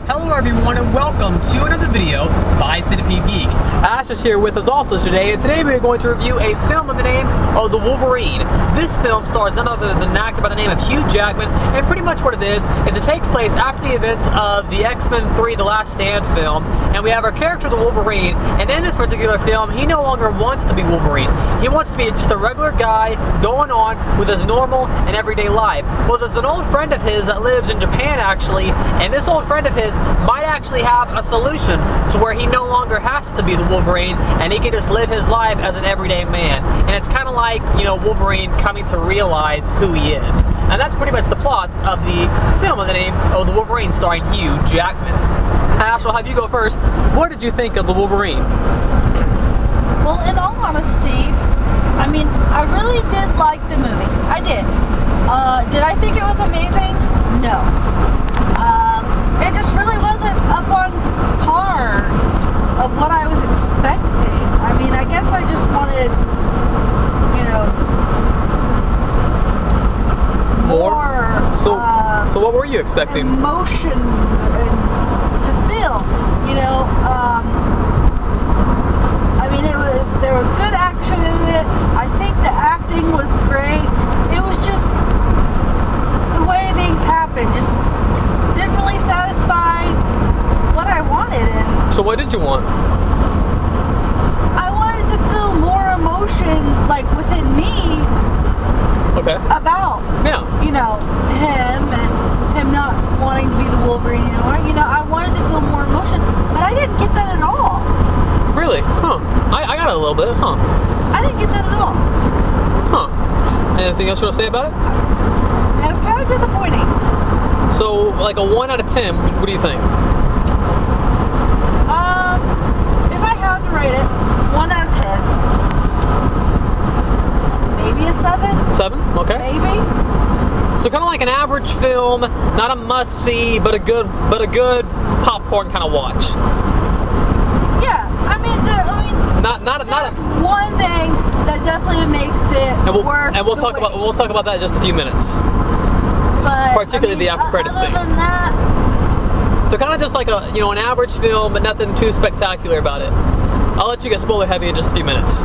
Hello everyone and welcome to another video by Centipede Geek. Ash is here with us also today, and today we are going to review a film in the name of The Wolverine. This film stars none other than an actor by the name of Hugh Jackman, and pretty much what it is it takes place after the events of the X-Men 3 The Last Stand film, and we have our character the Wolverine, and in this particular film he no longer wants to be Wolverine. He wants to be just a regular guy going on with his normal and everyday life. Well, there's an old friend of his that lives in Japan actually, and this old friend of his might actually have a solution to where he no longer has to be the Wolverine and he can just live his life as an everyday man. And it's kind of like, you know, Wolverine coming to realize who he is. And that's pretty much the plot of the film in the name of The Wolverine starring Hugh Jackman. Ash, I'll have you go first. What did you think of The Wolverine? Well, in all honesty, I mean, I really did like the movie. I did. Did I think it was amazing? No. It just really wasn't up on par of what I was expecting. I mean, I guess I just wanted, you know, more. So what were you expecting? Emotions to feel, you know. I mean, there was good action in it. I think the acting was great. It was just the way things happened. Just didn't really satisfy what I wanted. And so what did you want? I wanted to feel more emotion, like within me. Okay. About, you know, him and him not wanting to be the Wolverine anymore. You know, I wanted to feel more emotion, but I didn't get that at all. Really? Huh. I got it a little bit, huh? I didn't get that at all. Huh. Anything else you want to say about it? It was kind of disappointing. So, like a 1 out of 10, what do you think? If I had to rate it, 1 out of 10. Maybe a 7? 7? Okay. Maybe. So kind of like an average film, not a must-see, but a good popcorn kind of watch. Yeah, I mean, there's one thing that definitely makes it worth. And we'll talk about that in just a few minutes. But particularly the after credits scene. Other than that, so kind of just like a an average film, but nothing too spectacular about it. I'll let you get spoiler heavy in just a few minutes.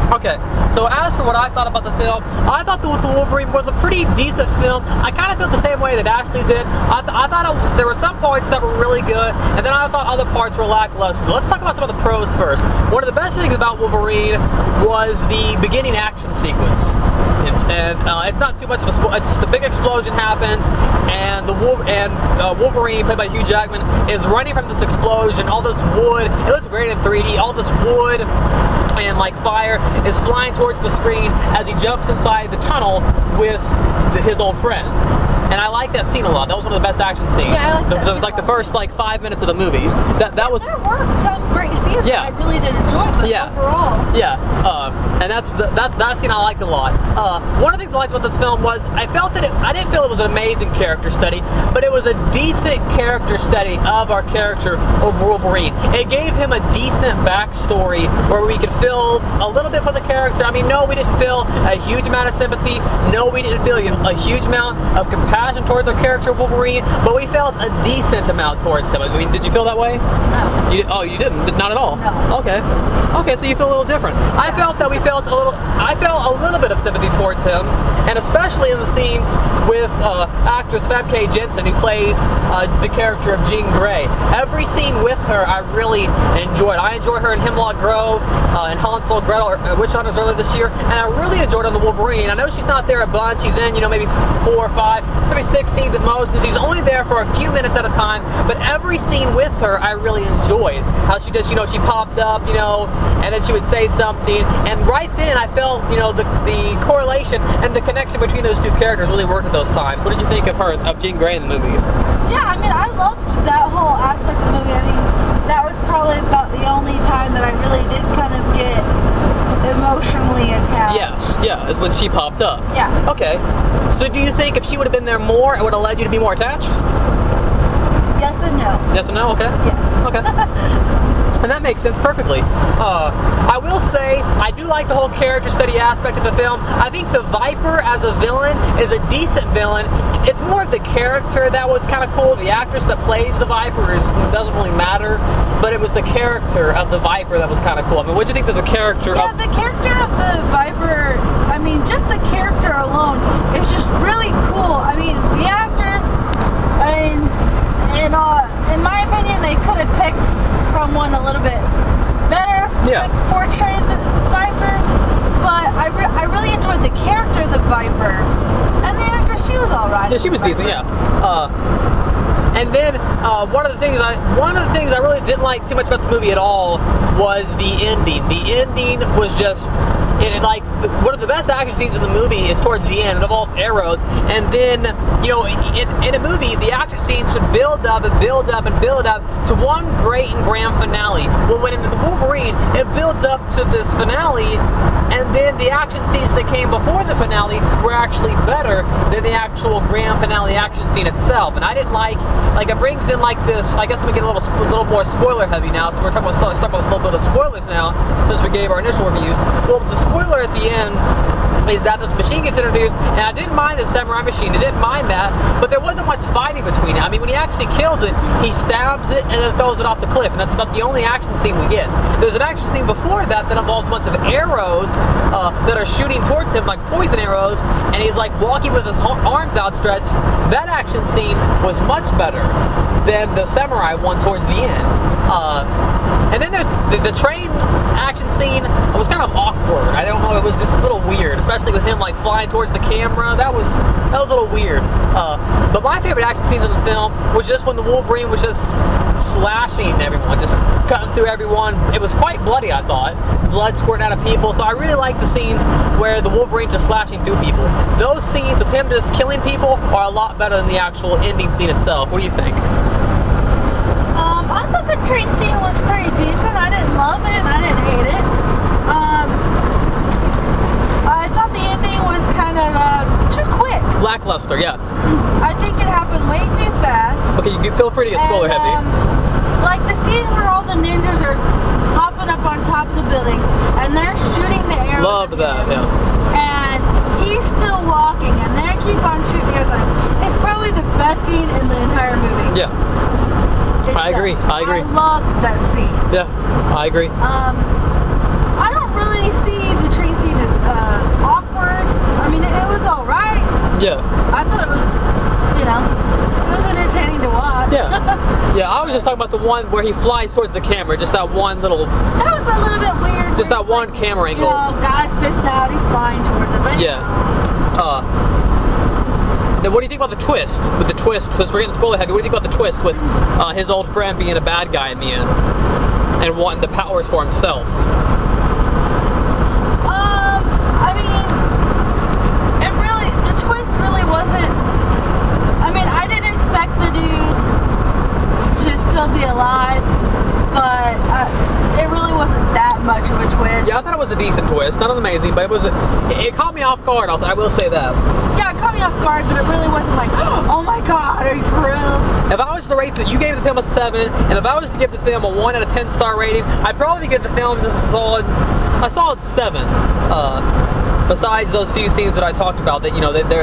Okay, so as for what I thought about the film, I thought the Wolverine was a pretty decent film. I kind of felt the same way that Ashley did. I thought there were some parts that were really good, and then I thought other parts were lackluster. Let's talk about some of the pros first. One of the best things about Wolverine was the beginning action sequence. It's not too much of a spoiler. Just a big explosion happens, and Wolverine, played by Hugh Jackman, is running from this explosion. All this wood, it looks great in 3D. All this wood and like fire is flying towards the screen as he jumps inside the tunnel with his old friend. And I like that scene a lot. That was one of the best action scenes. Yeah, I like that scene like the first 5 minutes of the movie. That was. There were some great scenes that I really did enjoy, but overall. Yeah. And that scene I liked a lot. One of the things I liked about this film was I didn't feel it was an amazing character study, but it was a decent character study of our character of Wolverine. It gave him a decent backstory where we could feel a little bit for the character. I mean, no, we didn't feel a huge amount of sympathy. No, we didn't feel a huge amount of compassion towards our character Wolverine, but we felt a decent amount towards him. I mean, did you feel that way? No. You didn't? Not at all? No. Okay, so you feel a little different. I felt a little bit of sympathy towards him, and especially in the scenes with actress Famke Janssen, who plays the character of Jean Grey. Every scene with her I really enjoyed. I enjoyed her in Hemlock Grove, and Hansel and Gretel, Witch Hunters earlier this year, and I really enjoyed her on The Wolverine. I know she's not there a bunch. She's in, maybe 4 or 5, maybe 6 scenes at most, and she's only there for a few minutes at a time, but every scene with her I really enjoyed. How she just, she popped up, and then she would say something, and right then I felt, the correlation and the connection between those two characters really worked at those times. What did you think of Jean Grey in the movie? Yeah, I mean, I loved that whole aspect of the movie. I mean, that was probably about the only time that I really did kind of get emotionally attached. Yeah, is when she popped up. Yeah. Okay. So do you think if she would have been there more, it would have led you to be more attached? Yes and no. Yes and no? Okay. Yes. Okay. And that makes sense perfectly. I will say, I do like the whole character study aspect of the film. I think the Viper as a villain is a decent villain. It's more of the character that was kind of cool. The actress that plays the Viper doesn't really matter, but it was the character of the Viper that was kind of cool. I mean, what do you think of the character of... the character of the Viper, I mean, just the character alone is just really cool. I mean, the actress, in my opinion, they could have picked someone a little bit better to portray the Viper, but I really enjoyed the character of the Viper, and the actress, she was alright. Yeah, she was decent, yeah. And then one of the things I really didn't like too much about the movie at all was the ending. The ending was just, one of the best action scenes in the movie is towards the end. It involves arrows, and then, you know, in a movie, the action scene should build up and build up and build up to one great and grand finale. Well, when in the Wolverine, it builds up to this finale, and then the action scenes that came before the finale were actually better than the actual grand finale action scene itself. And I didn't like it brings in like this, I guess I'm gonna get a little more spoiler heavy now, so we're talking about, start about a little bit of spoilers now, since we gave our initial reviews. Well, the spoiler at the end is that this machine gets introduced, and I didn't mind the samurai machine, I didn't mind that, but there wasn't much fighting between it. I mean, when he actually kills it, he stabs it and then throws it off the cliff, and that's about the only action scene we get. There's an action scene before that involves a bunch of arrows that are shooting towards him like poison arrows, and he's like walking with his arms outstretched. That action scene was much better than the samurai one towards the end. And then there's the train action scene. It was kind of awkward. I don't know, it was just a little weird, especially with him like flying towards the camera. That was a little weird. But my favorite action scenes in the film was just when the Wolverine was just slashing everyone, just cutting through everyone. It was quite bloody, I thought. Blood squirting out of people. So I really like the scenes where the Wolverine just slashing through people. Those scenes with him just killing people are a lot better than the actual ending scene itself. What do you think? I thought the train scene was pretty decent. I didn't love it, and I didn't hate it. I thought the ending was kind of too quick. Lackluster, yeah. I think it happened way too fast. Okay, you feel free to get spoiler heavy. Like the scene where all the ninjas are hopping up on top of the building, and they're shooting the arrows. Loved that, yeah. And he's still walking, and they keep on shooting arrows. It's probably the best scene in the entire movie. Yeah. I agree. I love that scene. Yeah, I agree. I don't really see the train scene as awkward. I mean, it was alright. Yeah. I thought it was, it was entertaining to watch. Yeah. Yeah, I was just talking about the one where he flies towards the camera, just that one little... That was a little bit weird. Just that one camera angle. Guy's fist out, he's flying towards it. But yeah. Then what do you think about the twist? With the twist, because we're getting spoiler heavy, what do you think about the twist with his old friend being a bad guy in the end and wanting the powers for himself? I mean, the twist really wasn't. I mean, I didn't expect the dude to still be alive, but it really wasn't that much of a twist. Yeah, I thought it was a decent twist. Not amazing, but it caught me off guard. I will say that. Yeah, it caught me off guard, but it really wasn't like, oh my god, are you for real? If I was to rate you gave the film a 7, and if I was to give the film a 1 out of 10 star rating, I'd probably give the film just a solid 7. Besides those few scenes that I talked about, that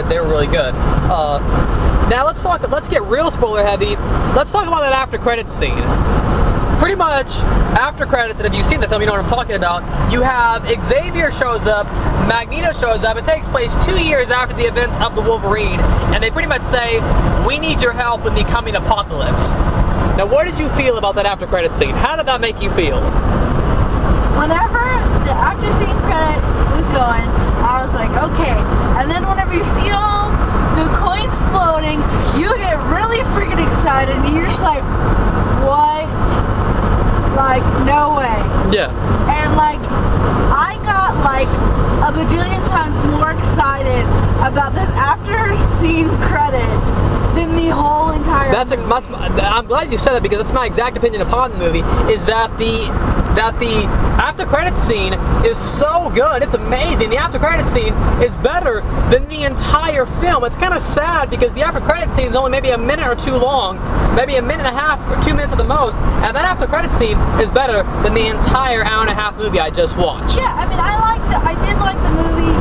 they're really good. Now let's get real spoiler heavy. Let's talk about that after credits scene. Pretty much after credits, and if you've seen the film, you know what I'm talking about. You have Xavier shows up, Magneto shows up. It takes place 2 years after the events of the Wolverine, and they pretty much say, "We need your help in the coming apocalypse." Now, what did you feel about that after credits scene? How did that make you feel? Whenever the after scene credit was going, I was like, okay. And then whenever you see all the coins floating, you get really freaking excited, and you're just like, what? Like, no way. Yeah. And like, I got like a bajillion times more excited about this after scene credit than the whole entire movie. I'm glad you said that, because that's my exact opinion upon the movie, is that the after credits scene is so good. It's amazing. The after credits scene is better than the entire film. It's kind of sad because the after credits scene is only maybe a minute or two long, maybe a minute and a half or 2 minutes at the most, and that after credit scene is better than the entire hour and a half movie I just watched. Yeah, I mean, I did like the movie,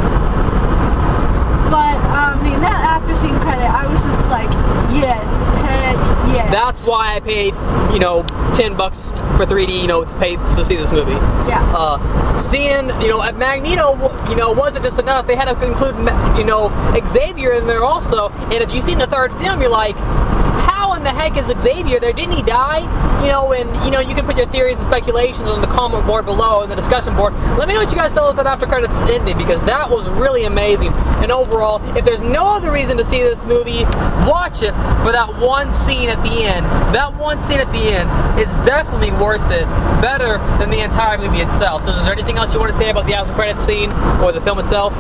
but I mean, that after scene credit, I was just like, yes, heck yes. That's why I paid, you know, $10 for 3D, you know, to see this movie. Yeah. Seeing, you know, Magneto, you know, wasn't just enough. They had to include, you know, Xavier in there also. And if you've seen the third film, you're like, how in the heck is Xavier there? Didn't he die? You know, and, you know, you can put your theories and speculations on the comment board below, in the discussion board. Let me know what you guys thought of that after credits ending, because that was really amazing. And overall, if there's no other reason to see this movie, watch it for that one scene at the end. That one scene at the end is definitely worth it. Better than the entire movie itself. So is there anything else you want to say about the after credits scene or the film itself?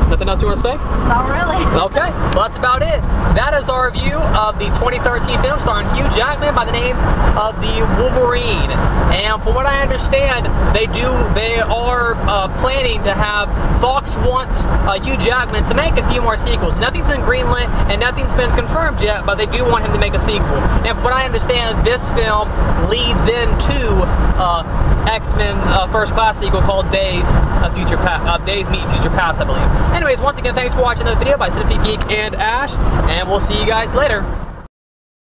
Nothing else you want to say? Not really. Okay, well that's about it. That is our review of the 2013 film starring Hugh Jackman by the name of the Wolverine. And from what I understand, they are planning to have Fox wants Hugh Jackman to make a few more sequels. Nothing's been greenlit and nothing's been confirmed yet, but they do want him to make a sequel. And from what I understand, this film leads into X-Men First Class sequel called Days Meet Future Past, I believe. Anyways, once again, thanks for watching the video by Centipede Geek and Ash, and we'll see you guys later.